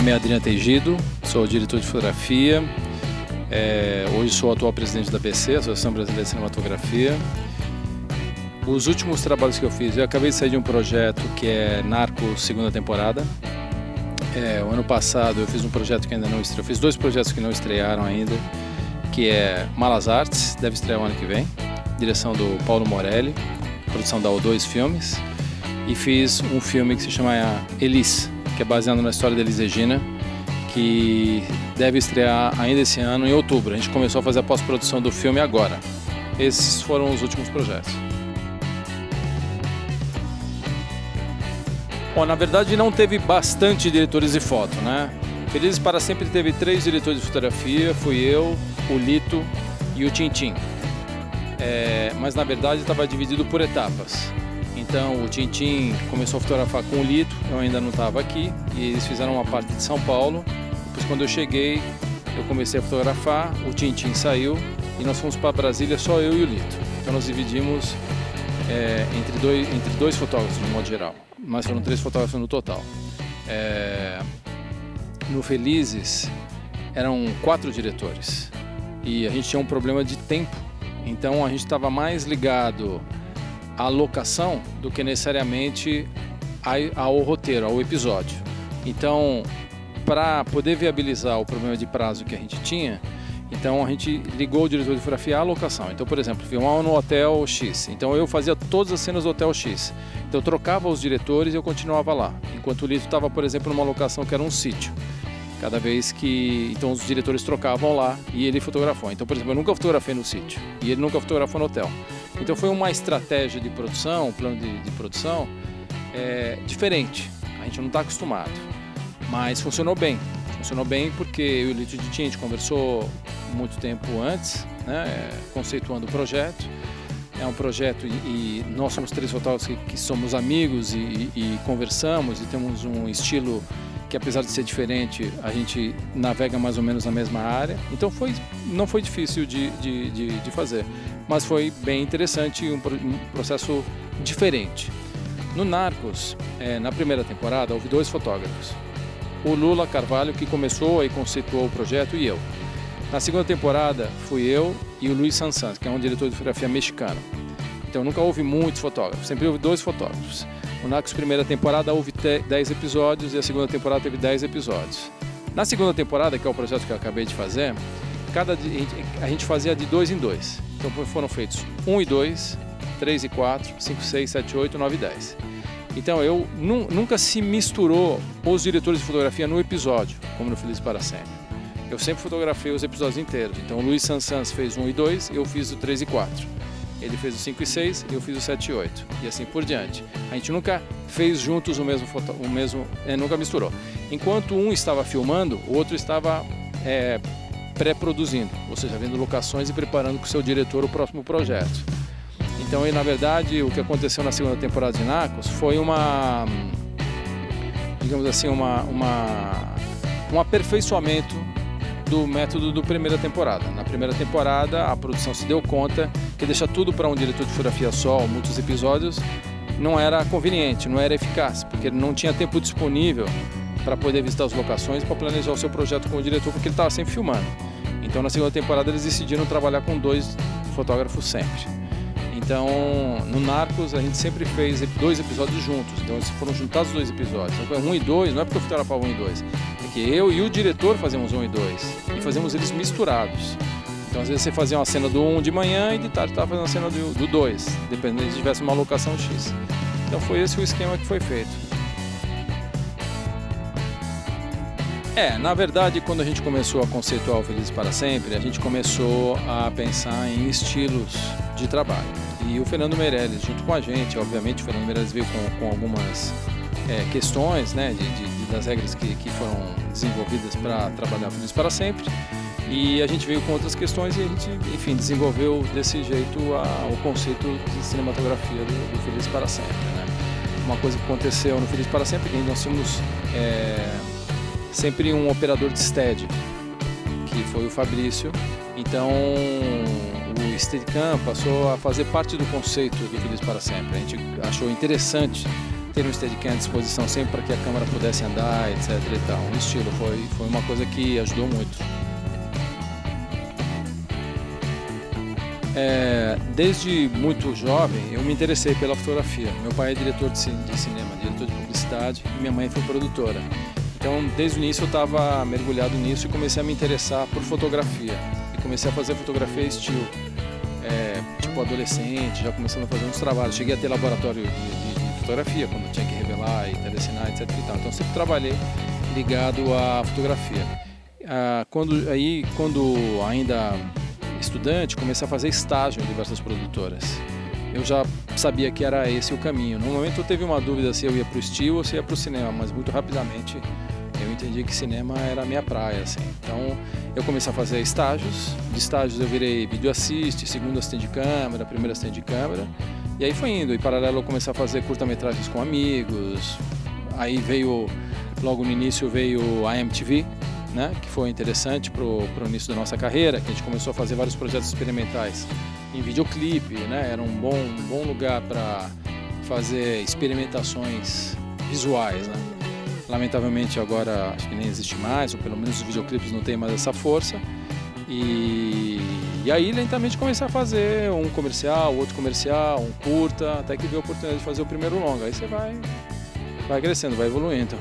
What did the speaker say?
nome é Adriano Tegido, sou diretor de fotografia. Hoje sou o atual presidente da ABC, Associação Brasileira de Cinematografia. Os últimos trabalhos que eu fiz, eu acabei de sair de um projeto que é Narcos segunda temporada. O ano passado eu fiz um projeto que ainda não estreou, eu fiz 2 projetos que não estrearam ainda, que é Malas Artes, deve estrear o ano que vem, direção do Paulo Morelli, produção da O2 Filmes, e fiz um filme que se chama Elis, que é baseado na história da Elis Regina, que deve estrear ainda esse ano, em outubro. A gente começou a fazer a pós-produção do filme agora. Esses foram os últimos projetos. Bom, na verdade não teve bastante diretores de foto, né? Felizes para Sempre teve 3 diretores de fotografia, fui eu, o Lito e o Tintim. Mas na verdade estava dividido por etapas. Então o Tintim começou a fotografar com o Lito, eu ainda não estava aqui, e eles fizeram uma parte de São Paulo. Depois, quando eu cheguei, eu comecei a fotografar, o Tintim saiu e nós fomos para Brasília, só eu e o Lito. Então nós dividimos entre dois fotógrafos, no modo geral, mas foram 3 fotógrafos no total. No Felizes eram 4 diretores e a gente tinha um problema de tempo, então a gente estava mais ligado à locação do que necessariamente ao roteiro, ao episódio. Então, para poder viabilizar o problema de prazo que a gente tinha, então a gente ligou o diretor de fotografia à locação. Então, por exemplo, filmava no Hotel X, então eu fazia todas as cenas do Hotel X. Então eu trocava os diretores e eu continuava lá, enquanto o Lito estava, por exemplo, numa locação que era um sítio. Cada vez que... Então os diretores trocavam lá e ele fotografou. Então, por exemplo, eu nunca fotografei no sítio e ele nunca fotografou no hotel. Então foi uma estratégia de produção, um plano de produção diferente. A gente não está acostumado, mas funcionou bem. Funcionou bem porque eu e o Lito a gente conversou muito tempo antes, né, conceituando o projeto. É um projeto e nós somos 3 fotógrafos que somos amigos e conversamos e temos um estilo que, apesar de ser diferente, a gente navega mais ou menos na mesma área. Então não foi difícil de fazer, mas foi bem interessante e um processo diferente. No Narcos, na primeira temporada, houve 2 fotógrafos. O Lula Carvalho, que começou e conceituou o projeto, e eu. Na segunda temporada, fui eu e o Luiz Sansan, que é um diretor de fotografia mexicano. Então nunca houve muitos fotógrafos, sempre houve 2 fotógrafos. O Narcos primeira temporada houve 10 episódios e a segunda temporada teve 10 episódios. Na segunda temporada, que é o projeto que eu acabei de fazer, a gente fazia de 2 em 2. Então foram feitos 1 e 2, 3 e 4, 5, 6, 7, 8, 9 e 10. Então nunca se misturou os diretores de fotografia no episódio, como no Felizes para Sempre. Eu sempre fotografei os episódios inteiros. Então o Luiz Sansans fez 1 e 2, eu fiz o 3 e 4. Ele fez o 5 e 6, eu fiz o 7 e 8. E assim por diante. A gente nunca fez juntos nunca misturou. Enquanto um estava filmando, o outro estava pré-produzindo, ou seja, vendo locações e preparando com o seu diretor o próximo projeto. Então, na verdade, o que aconteceu na segunda temporada de Narcos foi digamos assim, um aperfeiçoamento do método da primeira temporada. Na primeira temporada, a produção se deu conta que deixar tudo para um diretor de fotografia só, muitos episódios, não era conveniente, não era eficaz, porque ele não tinha tempo disponível para poder visitar as locações, para planejar o seu projeto com o diretor, porque ele estava sempre filmando. Então, na segunda temporada, eles decidiram trabalhar com 2 fotógrafos sempre. Então, no Narcos, a gente sempre fez 2 episódios juntos. Então, eles foram juntados os 2 episódios. Então, 1 e 2, não é porque eu fotografava 1 e 2. É que eu e o diretor fazemos 1 e 2. E fazemos eles misturados. Então, às vezes, você fazia uma cena do 1 de manhã e de tarde estava fazendo a cena do 2. Dependendo se tivesse uma locação X. Então, foi esse o esquema que foi feito. Na verdade, quando a gente começou a conceituar o Felizes para Sempre, a gente começou a pensar em estilos de trabalho. E o Fernando Meirelles, junto com a gente, obviamente, o Fernando Meirelles veio com algumas questões, né, das regras que foram desenvolvidas para trabalhar o Felizes para Sempre. E a gente veio com outras questões e a gente, enfim, desenvolveu desse jeito o conceito de cinematografia do Felizes para Sempre, né? Uma coisa que aconteceu no Felizes para Sempre é que nós tínhamos sempre um operador de steady, que foi o Fabrício. Então o Steadicam passou a fazer parte do conceito do Felizes para Sempre. A gente achou interessante ter um Steadicam à disposição sempre para que a câmera pudesse andar, etc. e tal. O estilo foi uma coisa que ajudou muito. Desde muito jovem eu me interessei pela fotografia. Meu pai é diretor de cinema, diretor de publicidade, e minha mãe foi produtora. Então, desde o início eu estava mergulhado nisso e comecei a me interessar por fotografia. E comecei a fazer fotografia estilo, tipo adolescente, já começando a fazer uns trabalhos. Cheguei a ter laboratório de fotografia, quando tinha que revelar e telecinar, etc. e tal. Então, sempre trabalhei ligado à fotografia. Quando ainda estudante, comecei a fazer estágio em diversas produtoras. Eu já sabia que era esse o caminho. No momento eu teve uma dúvida se eu ia para o estilo ou se ia para o cinema, mas muito rapidamente eu entendi que cinema era a minha praia, assim. Então eu comecei a fazer estágios. De estágios eu virei vídeo assist, segundo assistente de câmera, primeiro assistente de câmera. E aí foi indo. Em paralelo eu comecei a fazer curta-metragens com amigos. Aí logo no início veio a MTV, né, que foi interessante para o início da nossa carreira, que a gente começou a fazer vários projetos experimentais em videoclipe, né, era um bom lugar para fazer experimentações visuais, né. Lamentavelmente agora acho que nem existe mais, ou pelo menos os videoclipes não têm mais essa força, e aí lentamente comecei a fazer um comercial, outro comercial, um curta, até que veio a oportunidade de fazer o primeiro longa, aí você vai crescendo, vai evoluindo.